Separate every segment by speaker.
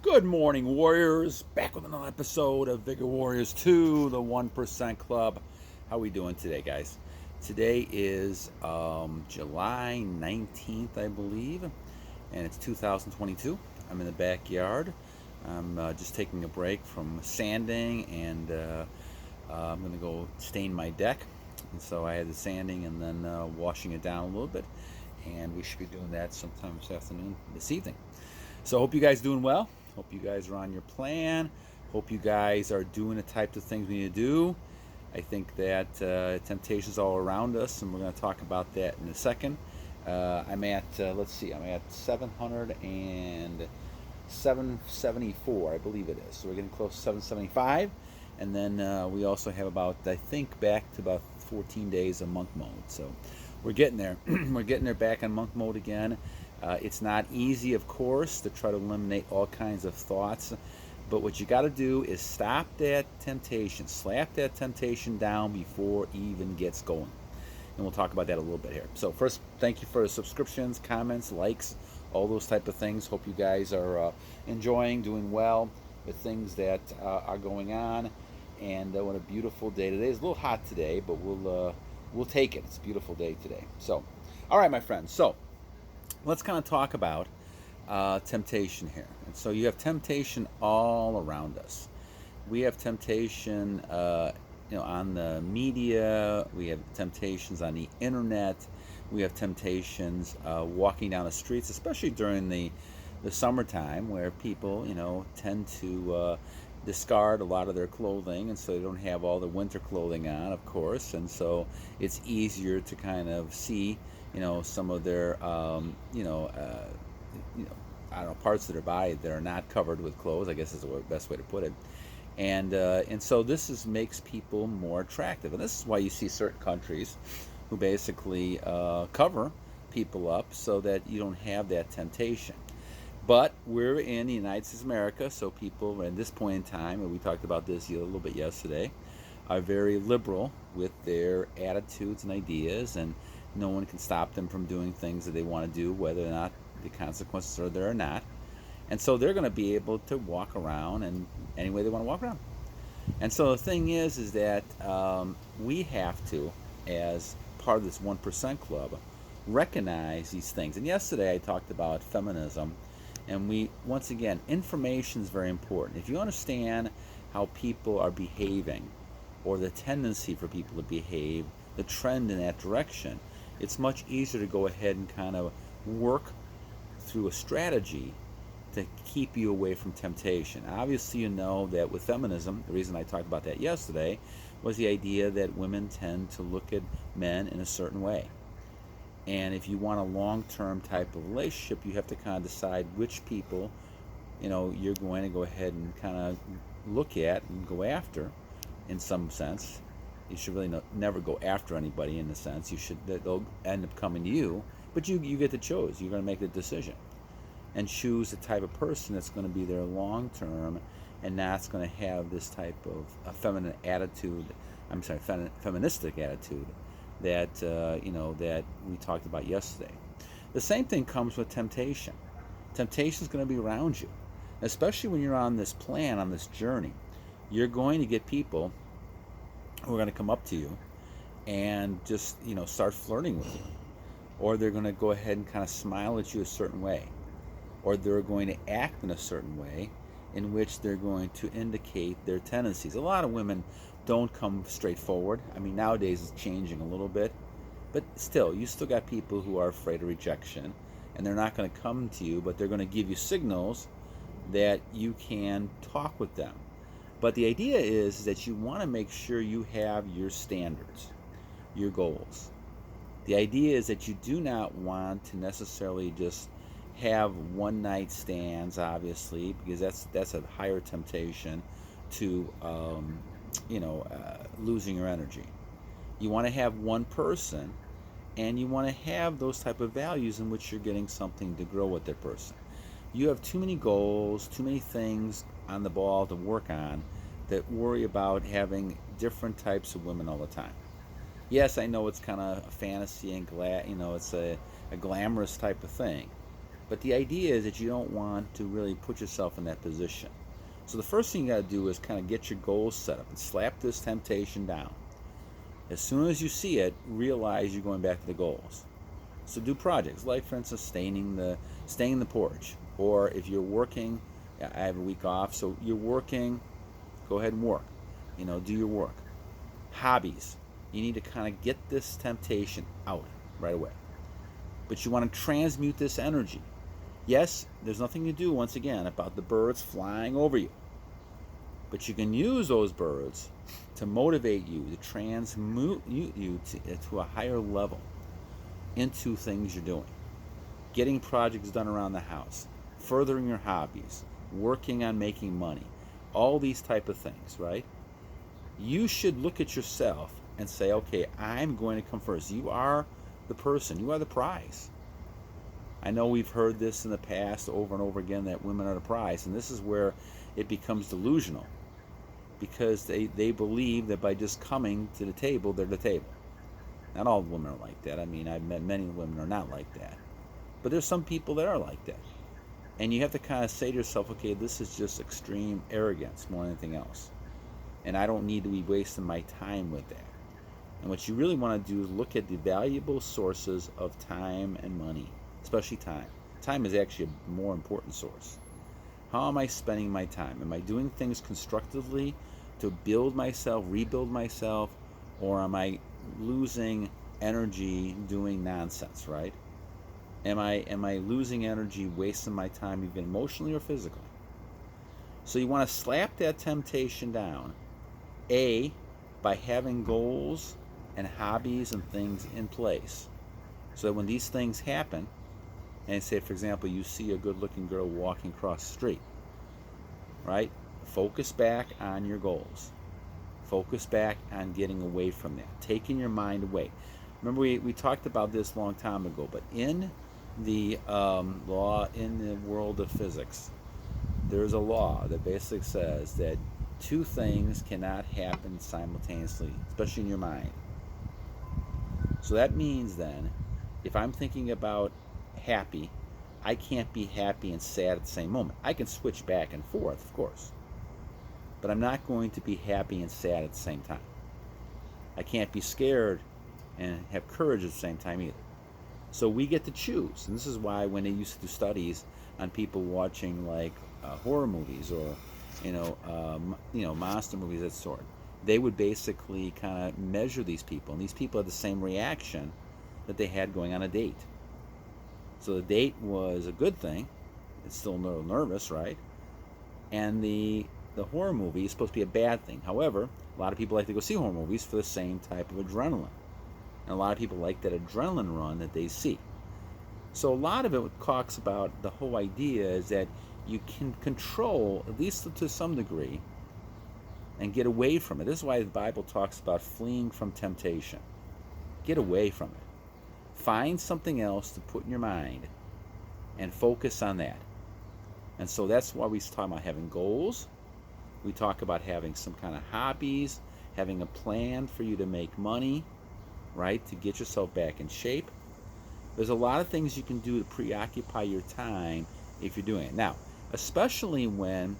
Speaker 1: Good morning, Warriors. Back with another episode of Vigor Warriors 2, the 1% Club. How we doing today, guys? Today is July 19th, I believe, and it's 2022. I'm in the backyard. I'm just taking a break from sanding, and I'm going to go stain my deck. And so I had the sanding and then washing it down a little bit, and we should be doing that sometime this evening. So I hope you guys doing well. Hope you guys are on your plan. Hope you guys are doing the types of things we need to do. I think that temptation's all around us, and we're going to talk about that in a second. I'm at, let's see, I'm at 774, I believe it is. So we're getting close to 775. And then we also have about, I think, back to about 14 days of monk mode. So we're getting there. We're getting there back in monk mode again. It's not easy, of course, to try to eliminate all kinds of thoughts. But what you got to do is stop that temptation. Slap that temptation down before it even gets going. And we'll talk about that a little bit here. So first, thank you for the subscriptions, comments, likes, all those type of things. Hope you guys are enjoying, doing well with things that are going on. And what a beautiful day today. It's a little hot today, but we'll take it. It's a beautiful day today. So, all right, my friends. So let's kind of talk about temptation here. And so you have temptation all around us. We have temptation, on the media. We have temptations on the internet. We have temptations walking down the streets, especially during the summertime, where people, tend to discard a lot of their clothing, and so they don't have all the winter clothing on, of course, and so it's easier to kind of see, some of their, I don't know, parts of their body that are not covered with clothes, I guess is the best way to put it. And so this makes people more attractive, and this is why you see certain countries who basically cover people up so that you don't have that temptation. But we're in the United States of America, so people at this point in time, and we talked about this a little bit yesterday, are very liberal with their attitudes and ideas, and no one can stop them from doing things that they want to do, whether or not the consequences are there or not. And so they're going to be able to walk around and any way they want to walk around. And so the thing is that we have to, as part of this 1% club, recognize these things. And yesterday I talked about feminism, and once again, information is very important. If you understand how people are behaving, or the tendency for people to behave, the trend in that direction, it's much easier to go ahead and kind of work through a strategy to keep you away from temptation. Obviously, you know that with feminism, the reason I talked about that yesterday was the idea that women tend to look at men in a certain way. And if you want a long-term type of relationship, you have to kind of decide which people, you're going to go ahead and kind of look at and go after, in some sense. You should really never go after anybody in a sense. They'll end up coming to you, but you get to choose. You're going to make the decision and choose the type of person that's going to be there long-term, and that's going to have this type of a feministic attitude that that we talked about yesterday. The same thing comes with temptation. Temptation is going to be around you, especially when you're on this plan, on this journey. You're going to get people who are going to come up to you and just start flirting with you, or they're going to go ahead and kind of smile at you a certain way, or they're going to act in a certain way in which they're going to indicate their tendencies. A lot of women don't come straightforward. I mean, nowadays it's changing a little bit, but still, you still got people who are afraid of rejection, and they're not going to come to you, but they're going to give you signals that you can talk with them. But the idea is that you want to make sure you have your standards, your goals. The idea is that you do not want to necessarily just have one night stands, obviously, because that's a higher temptation to losing your energy. You want to have one person, and you want to have those type of values in which you're getting something to grow with that person. You have too many goals, too many things on the ball to work on, that worry about having different types of women all the time. Yes, I know it's kind of a fantasy and it's a glamorous type of thing, But the idea is that you don't want to really put yourself in that position. So the first thing you got to do is kind of get your goals set up and slap this temptation down. As soon as you see it, realize you're going back to the goals. So do projects like, for instance, staining the porch, or if you're working, I have a week off, so you're working, go ahead and work. Do your work. Hobbies. You need to kind of get this temptation out right away. But you want to transmute this energy. Yes, there's nothing to do, once again, about the birds flying over you. But you can use those birds to motivate you, to transmute you to a higher level into things you're doing. Getting projects done around the house, furthering your hobbies, working on making money, all these type of things, right? You should look at yourself and say, okay, I'm going to come first. You are the person. You are the prize. I know we've heard this in the past over and over again, that women are the prize, and this is where it becomes delusional, because they believe that by just coming to the table, they're the table. Not all women are like that. I mean, I've met many women are not like that. But there's some people that are like that. And you have to kind of say to yourself, okay, this is just extreme arrogance more than anything else. And I don't need to be wasting my time with that. And what you really want to do is look at the valuable sources of time and money, especially time. Time is actually a more important source. How am I spending my time? Am I doing things constructively to build myself, rebuild myself, or am I losing energy doing nonsense, right? Am I losing energy, wasting my time, even emotionally or physically? So you want to slap that temptation down, A, by having goals and hobbies and things in place. So that when these things happen, and say, for example, you see a good-looking girl walking across the street, right? Focus back on your goals. Focus back on getting away from that, taking your mind away. Remember, we talked about this a long time ago, but in the law, in the world of physics, there's a law that basically says that two things cannot happen simultaneously, especially in your mind. So that means then, if I'm thinking about happy, I can't be happy and sad at the same moment. I can switch back and forth, of course, but I'm not going to be happy and sad at the same time. I can't be scared and have courage at the same time either. So we get to choose, and this is why when they used to do studies on people watching like horror movies or monster movies, that sort, they would basically kind of measure these people, and these people had the same reaction that they had going on a date. So the date was a good thing. It's still a little nervous, right? And the horror movie is supposed to be a bad thing. However, a lot of people like to go see horror movies for the same type of adrenaline. And a lot of people like that adrenaline run that they see. So a lot of it talks about the whole idea is that you can control, at least to some degree, and get away from it. This is why the Bible talks about fleeing from temptation. Get away from it. Find something else to put in your mind and focus on that. And so that's why we talk about having goals. We talk about having some kind of hobbies, having a plan for you to make money, right, to get yourself back in shape. There's a lot of things you can do to preoccupy your time if you're doing it. Now, especially when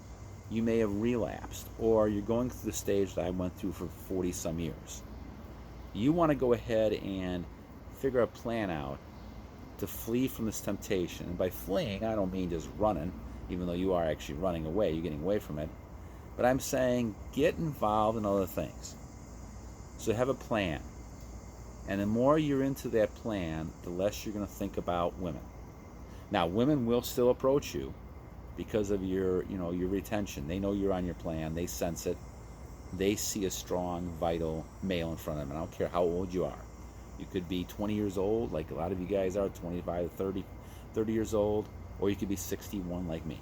Speaker 1: you may have relapsed or you're going through the stage that I went through for 40 some years. You want to go ahead and figure a plan out to flee from this temptation. And by fleeing, I don't mean just running, even though you are actually running away, you're getting away from it. But I'm saying get involved in other things. So have a plan. And the more you're into that plan, the less you're going to think about women. Now, women will still approach you because of your retention. They know you're on your plan. They sense it. They see a strong, vital male in front of them. I don't care how old you are. You could be 20 years old, like a lot of you guys are, 25 to 30 years old, or you could be 61 like me.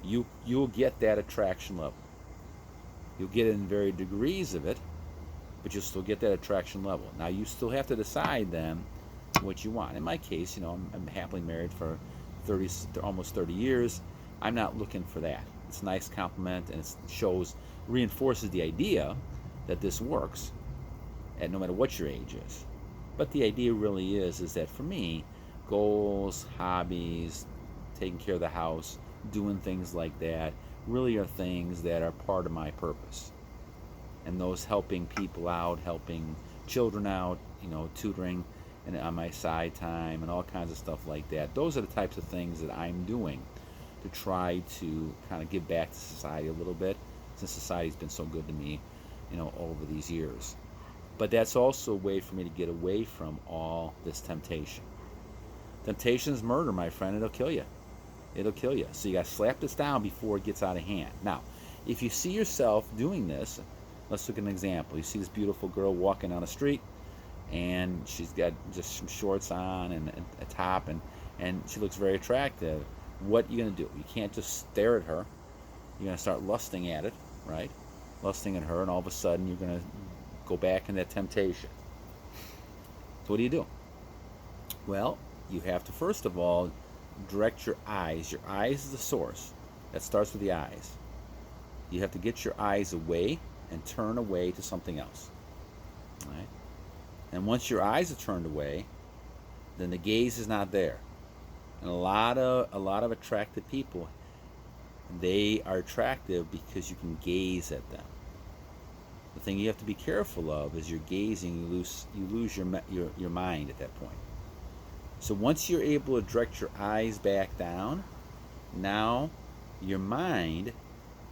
Speaker 1: You'll get that attraction level. You'll get it in varied degrees of it, but you'll still get that attraction level. Now, you still have to decide then what you want. In my case, I'm happily married for almost 30 years. I'm not looking for that. It's a nice compliment, and it reinforces the idea that this works, and no matter what your age is. But the idea really is that for me, goals, hobbies, taking care of the house, doing things like that, really are things that are part of my purpose. And those helping people out, helping children out, tutoring and on my side time and all kinds of stuff like that. Those are the types of things that I'm doing to try to kind of give back to society a little bit, since society's been so good to me, over these years. But that's also a way for me to get away from all this temptation. Temptation is murder, my friend. It'll kill you. It'll kill you. So you got to slap this down before it gets out of hand. Now, if you see yourself doing this, let's look at an example. You see this beautiful girl walking down the street, and she's got just some shorts on and a top, and she looks very attractive. What are you going to do? You can't just stare at her. You're going to start lusting at it, right? Lusting at her, and all of a sudden you're going to go back in that temptation. So what do you do? Well, you have to first of all direct your eyes. Your eyes is the source. That starts with the eyes. You have to get your eyes away and turn away to something else. All right? And once your eyes are turned away, then the gaze is not there. And a lot of attractive people, they are attractive because you can gaze at them. The thing you have to be careful of is you're gazing, you lose your mind at that point. So once you're able to direct your eyes back down, now your mind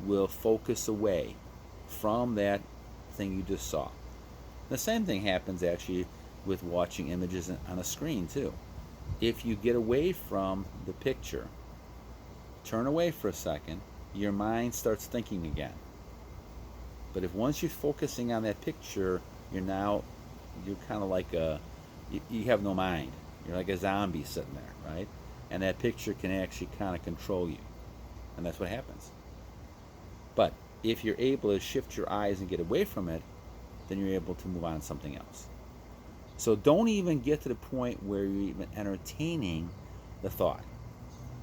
Speaker 1: will focus away from that thing you just saw. The same thing happens actually with watching images on a screen too. If you get away from the picture, turn away for a second, your mind starts thinking again. But if once you're focusing on that picture, you're kind of like you have no mind. You're like a zombie sitting there, right? And that picture can actually kind of control you. And that's what happens. But if you're able to shift your eyes and get away from it, then you're able to move on to something else. So don't even get to the point where you're even entertaining the thought.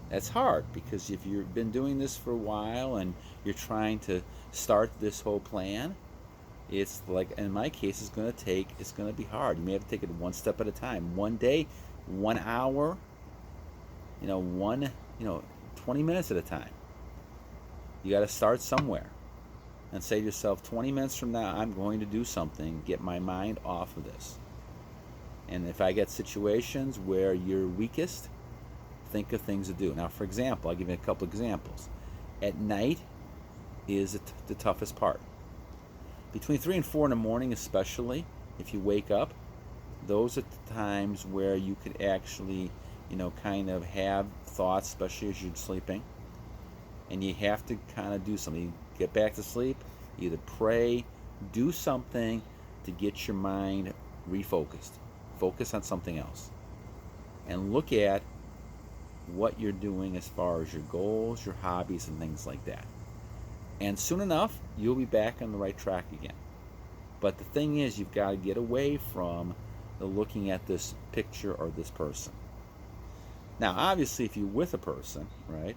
Speaker 1: That's hard, because if you've been doing this for a while and you're trying to start this whole plan, it's like, in my case, it's going to be hard. You may have to take it one step at a time. One day, 1 hour, 20 minutes at a time. You got to start somewhere and say to yourself, 20 minutes from now, I'm going to do something, get my mind off of this. And if I get situations where you're weakest, think of things to do. Now, for example, I'll give you a couple examples. At night is the toughest part. Between 3 and 4 in the morning, especially, if you wake up, those are the times where you could actually, kind of have thoughts, especially as you're sleeping. And you have to kind of do something. You get back to sleep, either pray, do something to get your mind refocused. Focus on something else. And look at what you're doing as far as your goals, your hobbies, and things like that. And soon enough, you'll be back on the right track again. But the thing is, you've got to get away from the looking at this picture or this person. Now, obviously, if you're with a person, right,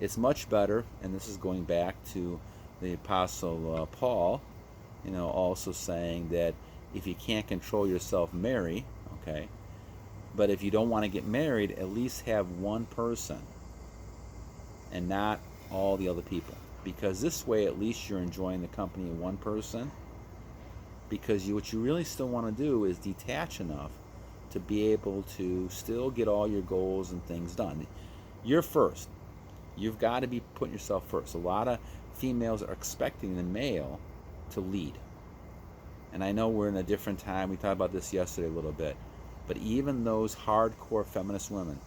Speaker 1: it's much better, and this is going back to the Apostle Paul, also saying that if you can't control yourself, marry, okay? But if you don't want to get married, at least have one person and not all the other people. Because this way, at least you're enjoying the company of one person. Because what you really still want to do is detach enough to be able to still get all your goals and things done. You're first. You've got to be putting yourself first. A lot of females are expecting the male to lead. And I know we're in a different time. We talked about this yesterday a little bit. But even those hardcore feminist women,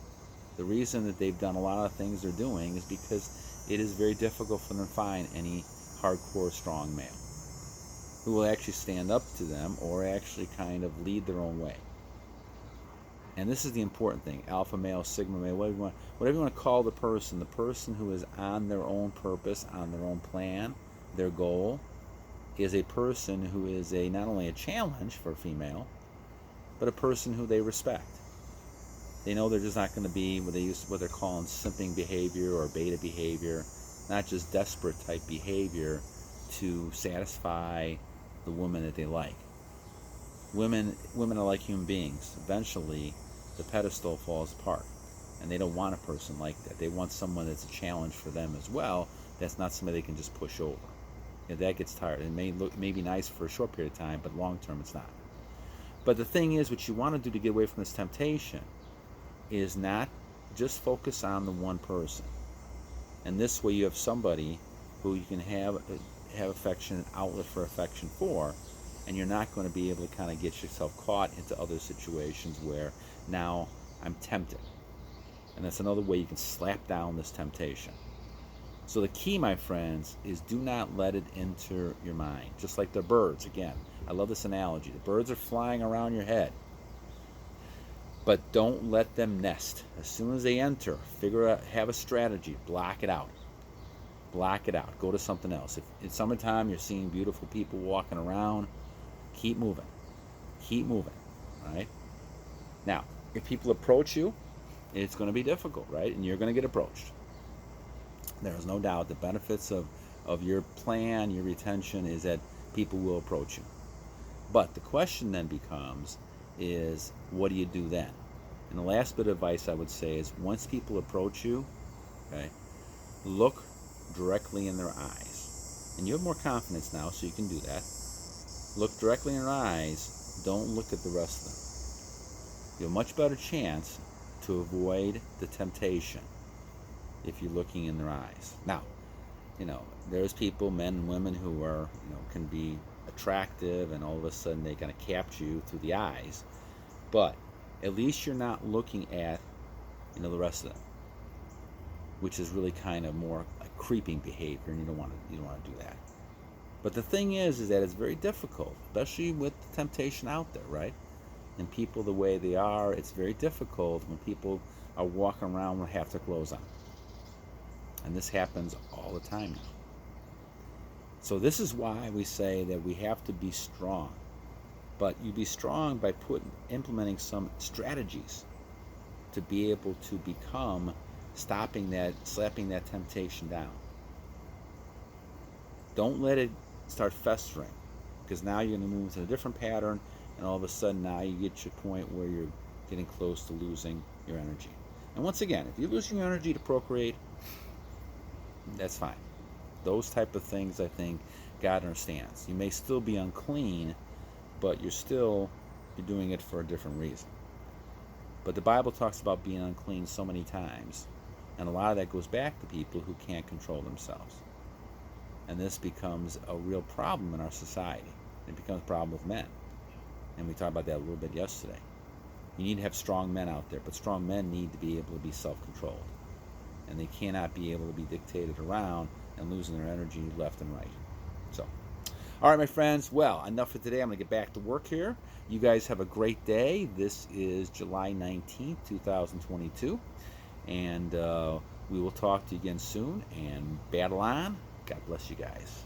Speaker 1: the reason that they've done a lot of things they're doing is because it is very difficult for them to find any hardcore strong male who will actually stand up to them or actually kind of lead their own way. And this is the important thing. Alpha male, sigma male, whatever you want to call the person who is on their own purpose, on their own plan, their goal, is a person who is not only a challenge for a female, but a person who they respect. They know they're just not going to be what they're calling simping behavior or beta behavior, not just desperate type behavior to satisfy the woman that they like. Women are like human beings. Eventually, the pedestal falls apart. And they don't want a person like that. They want someone that's a challenge for them as well. That's not somebody they can just push over. That gets tired. It may be nice for a short period of time, but long term it's not. But the thing is, what you want to do to get away from this temptation is not just focus on the one person. And this way you have somebody who you can have affection, an outlet for affection for, and you're not going to be able to kind of get yourself caught into other situations where now I'm tempted. And that's another way you can slap down this temptation. So the key, my friends, is do not let it enter your mind. Just like the birds, again, I love this analogy. The birds are flying around your head, but don't let them nest. As soon as they enter, figure out, have a strategy, block it out. Block it out. Go to something else. If in summertime you're seeing beautiful people walking around, keep moving. Keep moving, right? Now, if people approach you, it's going to be difficult, right? And you're going to get approached. There is no doubt the benefits of your plan, your retention, is that people will approach you. But the question then becomes is, what do you do then? And the last bit of advice I would say is, once people approach you, okay, look directly in their eyes. And you have more confidence now, so you can do that. Look directly in their eyes. Don't look at the rest of them. You have a much better chance to avoid the temptation if you're looking in their eyes. Now, there's people, men and women, who are, can be attractive, and all of a sudden they kind of capture you through the eyes. But at least you're not looking at, the rest of them, which is really kind of more like creeping behavior, and you don't want to do that. But the thing is that it's very difficult, especially with the temptation out there, right? And people the way they are, it's very difficult when people are walking around with half their clothes on. And this happens all the time now. So this is why we say that we have to be strong. But you be strong by implementing some strategies to be able to become slapping that temptation down. Don't let it start festering, because now you're going to move into a different pattern, and all of a sudden now you get to a point where you're getting close to losing your energy. And once again, if you're losing your energy to procreate, that's fine. Those type of things, I think God understands. You may still be unclean, but you're doing it for a different reason. But the Bible talks about being unclean so many times, and a lot of that goes back to people who can't control themselves. And this becomes a real problem in our society. It becomes a problem with men. And we talked about that a little bit yesterday. You need to have strong men out there, but strong men need to be able to be self-controlled. And they cannot be able to be dictated around and losing their energy left and right. So, all right, my friends. Well, enough for today. I'm going to get back to work here. You guys have a great day. This is July 19th, 2022. And we will talk to you again soon. And battle on. God bless you guys.